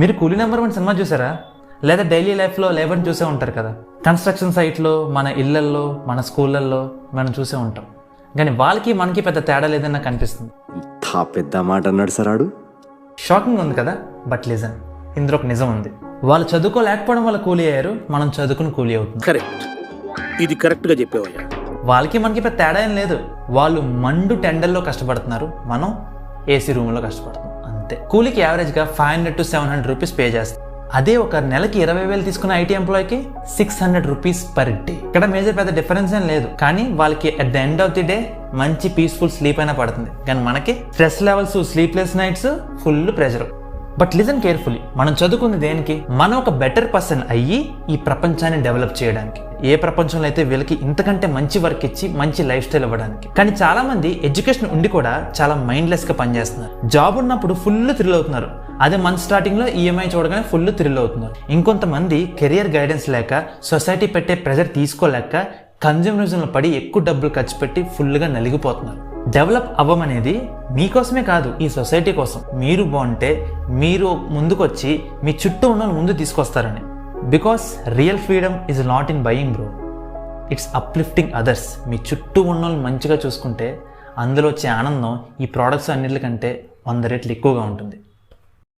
మీరు కూలీ number 1 cinema చూసారా? లేదా డైలీ లైఫ్లో లేబర్ని చూసే ఉంటారు కదా. కన్స్ట్రక్షన్ సైట్లో, మన ఇళ్లల్లో, మన స్కూళ్ళల్లో మనం చూసే ఉంటాం. కానీ వాళ్ళకి మనకి పెద్ద తేడా లేదని నాకు అనిపిస్తుంది. పెద్ద మాట అన్నాడు సార్ ఆడు. షాకింగ్ ఉంది కదా, బట్ లిజన్, ఇందులో ఒక నిజం ఉంది. వాళ్ళు చదువుకోలేకపోవడం వల్ల కూలీ అయ్యారు, మనం చదువుకుని కూలీ అవుతుంది. కరెక్ట్, ఇది కరెక్ట్గా చెప్పేవయ్యా. వాళ్ళకి మనకి పెద్ద తేడా ఏం లేదు. వాళ్ళు మండు టెండర్లో కష్టపడుతున్నారు, మనం ఏసీ రూమ్లో కష్టపడుతున్నాం అంతే. కూలీకి యావరేజ్గా 500 to 700 రూపీస్ పే చేస్తాం. అదే ఒక నెలకి 20,000 తీసుకున్న ఐటీ ఎంప్లాయ్కి 600 రూపీస్ పర్ డే. ఇక్కడ మేజర్ పెద్ద డిఫరెన్స్ ఏం లేదు, కానీ వాళ్ళకి at the end of the day మంచి పీస్ఫుల్ స్లీప్ అయినా పడుతుంది. కానీ మనకి stress levels, sleepless nights, full pressure. But listen carefully, మనం చదువుకుంది దేనికి? మనం ఒక బెటర్ పర్సన్ అయ్యి ఈ ప్రపంచాన్ని డెవలప్ చేయడానికి. ఏ ప్రపంచంలో అయితే వీళ్ళకి ఇంతకంటే మంచి వర్క్ ఇచ్చి మంచి లైఫ్ స్టైల్ ఇవ్వడానికి. కానీ చాలా మంది ఎడ్యుకేషన్ ఉండి కూడా చాలా మైండ్లెస్ గా పనిచేస్తున్నారు. జాబ్ ఉన్నప్పుడు ఫుల్ థ్రిల్ అవుతున్నారు, అదే మంత్ స్టార్టింగ్ లో ఈఎంఐ చూడగానే ఫుల్ థ్రిల్ అవుతున్నారు. ఇంకొంతమంది కెరియర్ గైడెన్స్ లేక, సొసైటీ పెట్టే ప్రెజర్ తీసుకోలేక కన్జ్యూమరిజంలో పడి ఎక్కువ డబ్బులు ఖర్చు పెట్టి ఫుల్గా నలిగిపోతున్నారు. డెవలప్ అవ్వమనేది మీకోసమే కాదు, ఈ సొసైటీ కోసం. మీరు బాగుంటే మీరు ముందుకొచ్చి మీ చుట్టూ ఉన్న ముందు తీసుకొస్తారని. Because real freedom is not in buying bro, it's uplifting others. మీ చుట్టూ ఉన్న వాళ్ళు మంచిగా చూసుకుంటే అందులో వచ్చే ఆనందం ఈ ప్రోడక్ట్స్ అన్నిటికంటే 100 రెట్లు ఎక్కువగా ఉంటుంది.